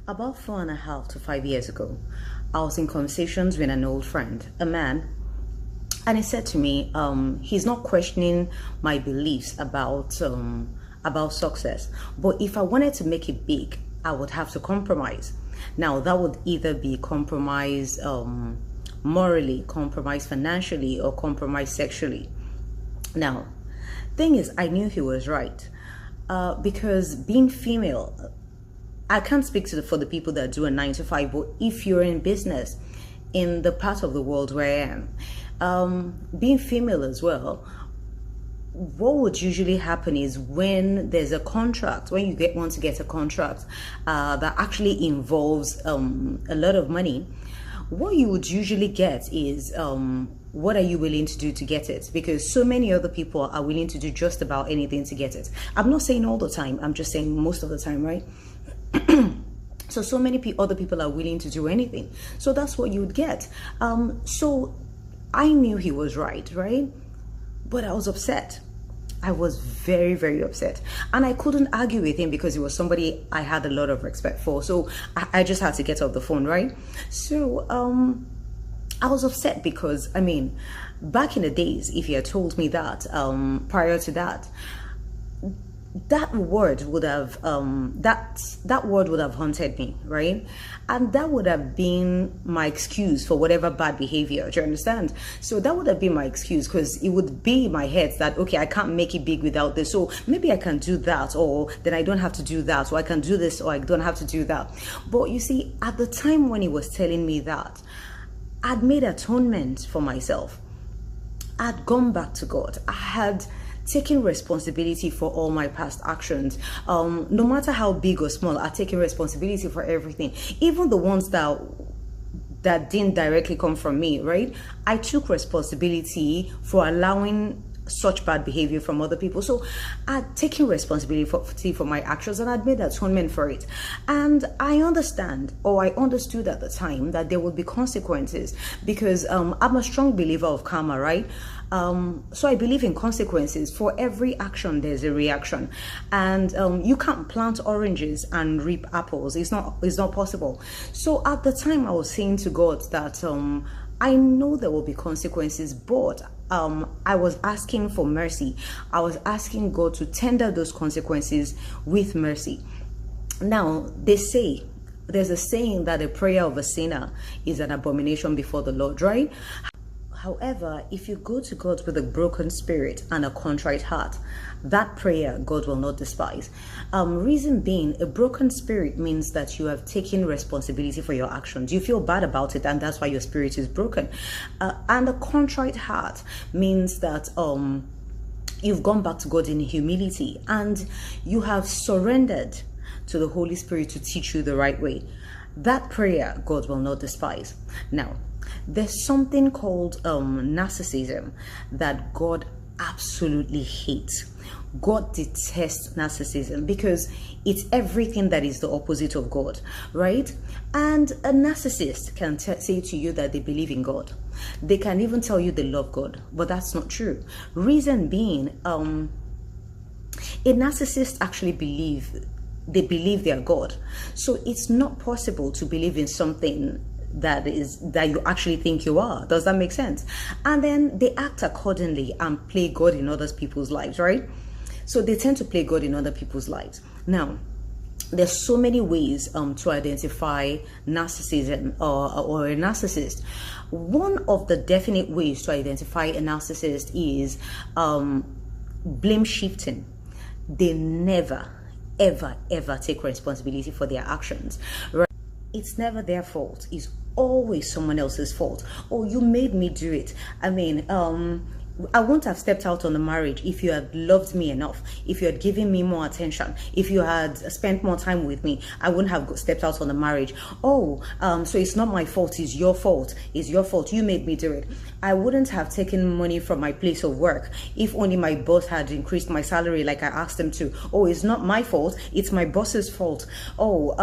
About 4.5 to 5 years ago, I was in conversations with an old friend, a man, and he said to me, he's not questioning my beliefs about success, but if I wanted to make it big, I would have to compromise. Now that would either be compromise morally, compromise financially, or compromise sexually. Now, thing is, I knew he was right because being female, I can't speak for the people that do a 9 to 5, but if you're in business in the part of the world where I am, being female as well, what would usually happen is when there's a contract, when you want to get a contract that actually involves a lot of money, what you would usually get is what are you willing to do to get it? Because so many other people are willing to do just about anything to get it. I'm not saying all the time, I'm just saying most of the time, right? So many other people are willing to do anything, so that's what you would get. So I knew he was right, but I was upset. I was very, very upset, and I couldn't argue with him because he was somebody I had a lot of respect for. So I just had to get off the phone, right? So I was upset because, I mean, back in the days, if he had told me that prior to that, that word would have that word would have haunted me, right? And that would have been my excuse for whatever bad behavior. Do you understand? So that would have been my excuse, because it would be in my head that, okay, I can't make it big without this, so maybe I can do that, or then I don't have to do that, or I can do this, or I don't have to do that. But you see, at the time when he was telling me that, I'd made atonement for myself. I'd gone back to God. I had taking responsibility for all my past actions, no matter how big or small. I taken responsibility for everything, even the ones that didn't directly come from me, right? I took responsibility for allowing such bad behavior from other people. So I'd taken responsibility for my actions, and I'd made atonement for it. And I understood at the time that there would be consequences, because I'm a strong believer of karma, right? So I believe in consequences. For every action, there's a reaction, and you can't plant oranges and reap apples. It's not possible. So at the time, I was saying to God that I know there will be consequences, but I was asking for mercy. I was asking God to tender those consequences with mercy. Now, there's a saying that a prayer of a sinner is an abomination before the Lord, right? However, if you go to God with a broken spirit and a contrite heart, that prayer God will not despise. Reason being, a broken spirit means that you have taken responsibility for your actions. You feel bad about it, and that's why your spirit is broken. And a contrite heart means that you've gone back to God in humility, and you have surrendered to the Holy Spirit to teach you the right way. That prayer God will not despise. Now, there's something called narcissism that God absolutely hates. God detests narcissism because it's everything that is the opposite of God, right? And a narcissist can say to you that they believe in God. They can even tell you they love God, but that's not true. Reason being, a narcissist actually believe they are God. So it's not possible to believe in something that you actually think you are. Does that make sense? And then they act accordingly and play God in other people's lives, right? So they tend to play God in other people's lives. Now, there's so many ways to identify narcissism or a narcissist. One of the definite ways to identify a narcissist is blame shifting. They never, ever, ever take responsibility for their actions, right? It's never their fault. It's always someone else's fault. Oh, you made me do it. I mean, I wouldn't have stepped out on the marriage if you had loved me enough, if you had given me more attention, if you had spent more time with me. I wouldn't have stepped out on the marriage. Oh, so it's not my fault, it's your fault. It's your fault, you made me do it. I wouldn't have taken money from my place of work if only my boss had increased my salary like I asked him to. Oh, it's not my fault, it's my boss's fault. Oh,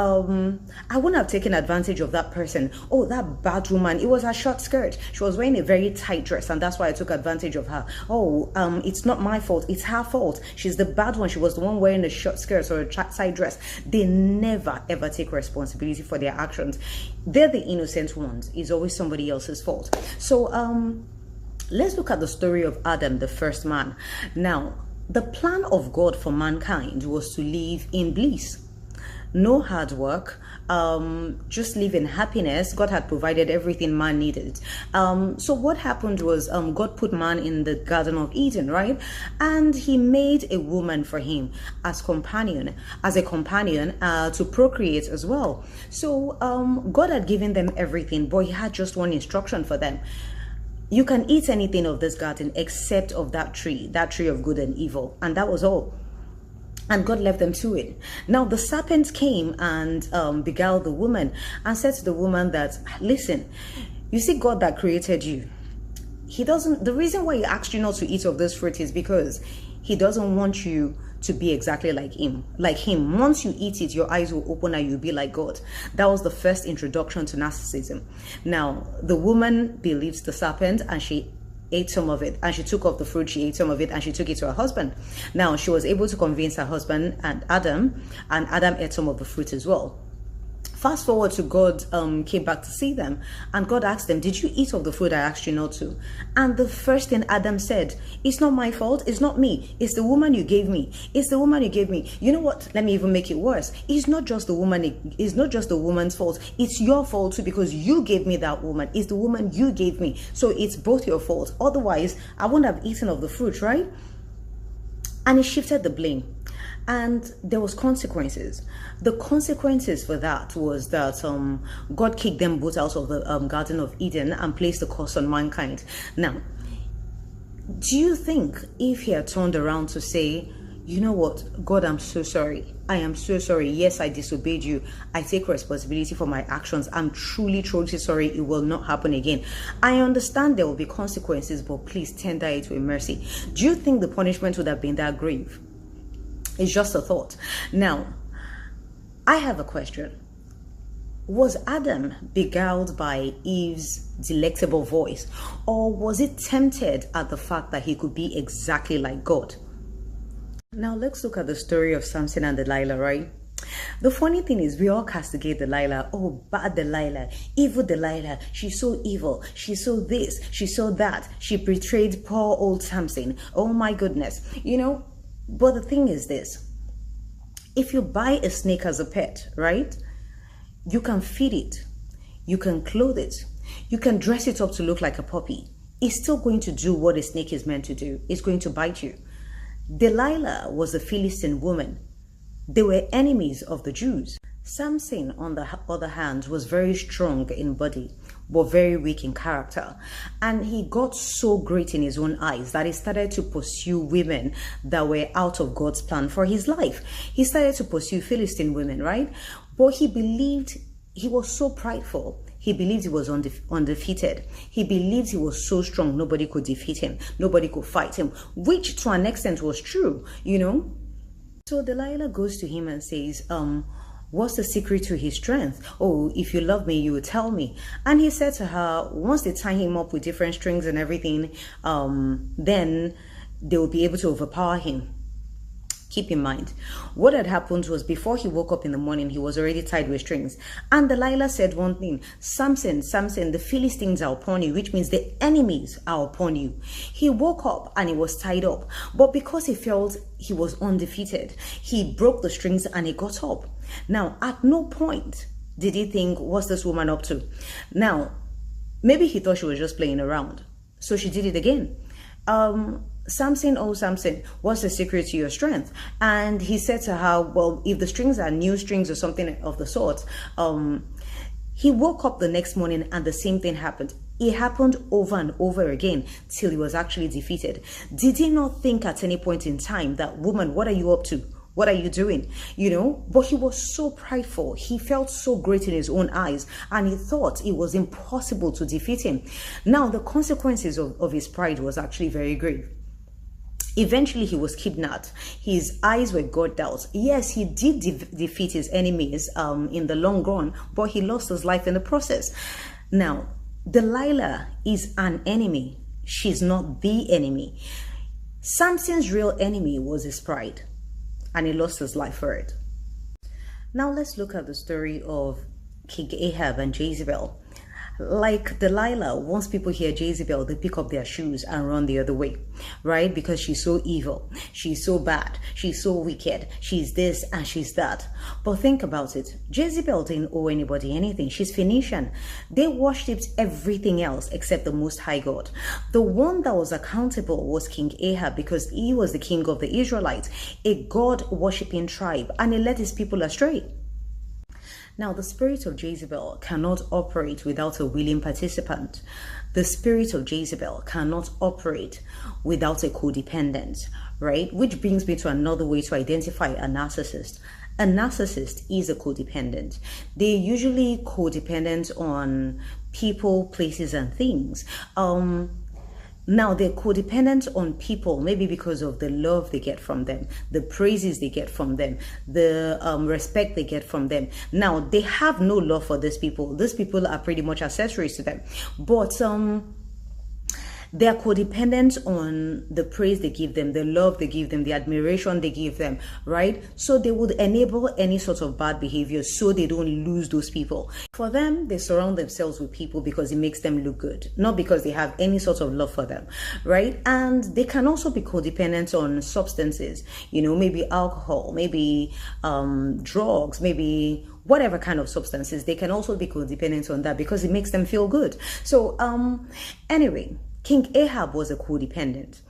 I wouldn't have taken advantage of that person. Oh, that bad woman, it was her short skirt. She was wearing a very tight dress, and that's why I took advantage of of her. Oh, it's not my fault, it's her fault. She's the bad one. She was the one wearing the short skirts or a side dress. They never ever take responsibility for their actions. They're the innocent ones. It's always somebody else's fault. So let's look at the story of Adam, the first man. Now, the plan of God for mankind was to live in bliss. No hard work, just live in happiness. God had provided everything man needed. So what happened was God put man in the Garden of Eden, right? And he made a woman for him as a companion to procreate as well. So God had given them everything, but he had just one instruction for them. You can eat anything of this garden except of that tree of good and evil. And that was all. And God left them to it. Now the serpent came and beguiled the woman and said to the woman that, listen, you see God that created you, the reason why he asked you not to eat of this fruit is because he doesn't want you to be exactly like him. Once you eat it, your eyes will open and you'll be like God. That was the first introduction to narcissism. Now the woman believes the serpent and she ate some of it, and she took off the fruit, she ate some of it, and she took it to her husband. Now she was able to convince her husband and Adam ate some of the fruit as well. Fast forward to God came back to see them, and God asked them, did you eat of the fruit I asked you not to? And the first thing Adam said, it's not my fault, it's not me, it's the woman you gave me. It's the woman you gave me. You know what? Let me even make it worse. It's not just the woman's fault, it's your fault too, because you gave me that woman. It's the woman you gave me. So it's both your fault. Otherwise, I wouldn't have eaten of the fruit, right? And he shifted the blame. And there was consequences. The consequences for that was that God kicked them both out of the Garden of Eden and placed the curse on mankind. Now, do you think if he had turned around to say, you know what, God, I'm so sorry. I am so sorry. Yes, I disobeyed you. I take responsibility for my actions. I'm truly, truly sorry. It will not happen again. I understand there will be consequences, but please tender it with mercy. Do you think the punishment would have been that grave? It's just a thought. Now, I have a question. Was Adam beguiled by Eve's delectable voice, or was it tempted at the fact that he could be exactly like God? Now, let's look at the story of Samson and Delilah, right? The funny thing is, we all castigate Delilah. Oh, bad Delilah, evil Delilah. She's so evil. She's so this. She's so that. She betrayed poor old Samson. Oh my goodness. You know, but the thing is this. If you buy a snake as a pet, right? You can feed it. You can clothe it. You can dress it up to look like a puppy. It's still going to do what a snake is meant to do. It's going to bite you. Delilah was a Philistine woman. They were enemies of the Jews. Samson, on the other hand, was very strong in body, but very weak in character. And he got so great in his own eyes that he started to pursue women that were out of God's plan for his life. He started to pursue Philistine women, right? But he believed, he was so prideful. He believed he was undefeated. He believed he was so strong, nobody could defeat him. Nobody could fight him, which to an extent was true, you know? So Delilah goes to him and says, what's the secret to his strength? Oh, if you love me, you will tell me. And he said to her, once they tie him up with different strings and everything, then they will be able to overpower him. Keep in mind, what had happened was before he woke up in the morning, he was already tied with strings. And Delilah said one thing, Samson, Samson, the Philistines are upon you, which means the enemies are upon you. He woke up and he was tied up. But because he felt he was undefeated, he broke the strings and he got up. Now, at no point did he think, what's this woman up to? Now, maybe he thought she was just playing around. So she did it again. Samson, oh Samson, what's the secret to your strength? And he said to her, well, if the strings are new strings or something of the sort, he woke up the next morning and the same thing happened. It happened over and over again till he was actually defeated. Did he not think at any point in time that, woman, what are you up to? What are you doing? You know, but he was so prideful. He felt so great in his own eyes and he thought it was impossible to defeat him. Now, the consequences of his pride was actually very grave. Eventually, he was kidnapped. His eyes were gouged out. Yes, he did defeat his enemies in the long run, but he lost his life in the process. Now, Delilah is an enemy She's not the enemy. Samson's real enemy was his pride, and he lost his life for it. Now let's look at the story of King Ahab and Jezebel. Like Delilah, once people hear Jezebel, they pick up their shoes and run the other way, right? Because she's so evil, she's so bad, she's so wicked, she's this and she's that. But think about it. Jezebel didn't owe anybody anything. She's Phoenician. They worshipped everything else except the Most High God. The one that was accountable was King Ahab, because he was the king of the Israelites, a God-worshipping tribe, and he led his people astray. Now, the spirit of Jezebel cannot operate without a willing participant. The spirit of Jezebel cannot operate without a codependent, right? Which brings me to another way to identify a narcissist. A narcissist is a codependent. They're usually codependent on people, places, and things. Now, they're codependent on people, maybe because of the love they get from them, the praises they get from them, the respect they get from them. Now, they have no love for these people. These people are pretty much accessories to them. But they are codependent on the praise they give them, the love they give them, the admiration they give them, right? So they would enable any sort of bad behavior so they don't lose those people. For them, they surround themselves with people because it makes them look good, not because they have any sort of love for them, right? And they can also be codependent on substances, maybe alcohol, maybe drugs, maybe whatever kind of substances. They can also be codependent on that because it makes them feel good. So anyway, King Ahab was a codependent.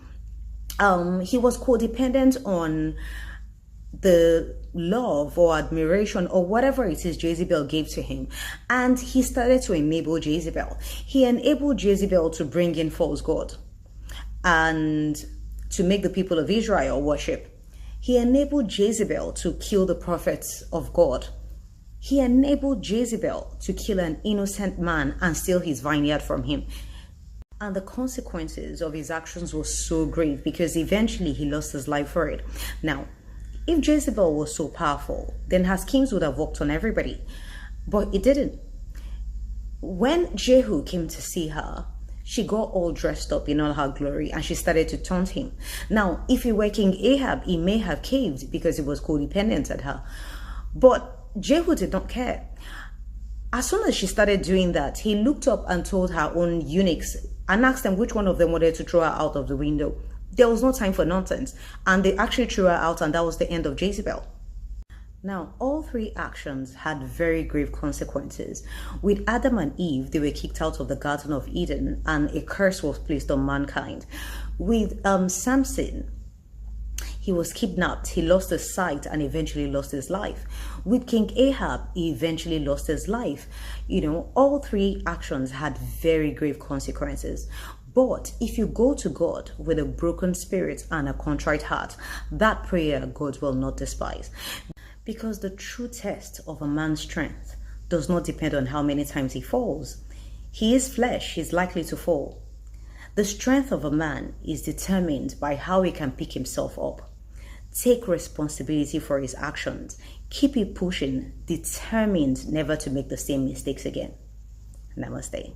He was codependent on the love or admiration or whatever it is Jezebel gave to him. And he started to enable Jezebel. He enabled Jezebel to bring in false god and to make the people of Israel worship. He enabled Jezebel to kill the prophets of God. He enabled Jezebel to kill an innocent man and steal his vineyard from him. And the consequences of his actions were so great because eventually he lost his life for it. Now, if Jezebel was so powerful, then her schemes would have worked on everybody. But it didn't. When Jehu came to see her, she got all dressed up in all her glory and she started to taunt him. Now, if he were King Ahab, he may have caved because he was codependent at her. But Jehu did not care. As soon as she started doing that, he looked up and told her own eunuchs and asked them which one of them wanted to throw her out of the window. There was no time for nonsense. And they actually threw her out, and that was the end of Jezebel. Now, all three actions had very grave consequences. With Adam and Eve, they were kicked out of the Garden of Eden, and a curse was placed on mankind. With Samson, he was kidnapped, he lost his sight, and eventually lost his life. With King Ahab, he eventually lost his life. All three actions had very grave consequences. But if you go to God with a broken spirit and a contrite heart, that prayer God will not despise. Because the true test of a man's strength does not depend on how many times he falls. He is flesh, he's likely to fall. The strength of a man is determined by how he can pick himself up. Take responsibility for his actions. Keep it pushing, determined never to make the same mistakes again. Namaste.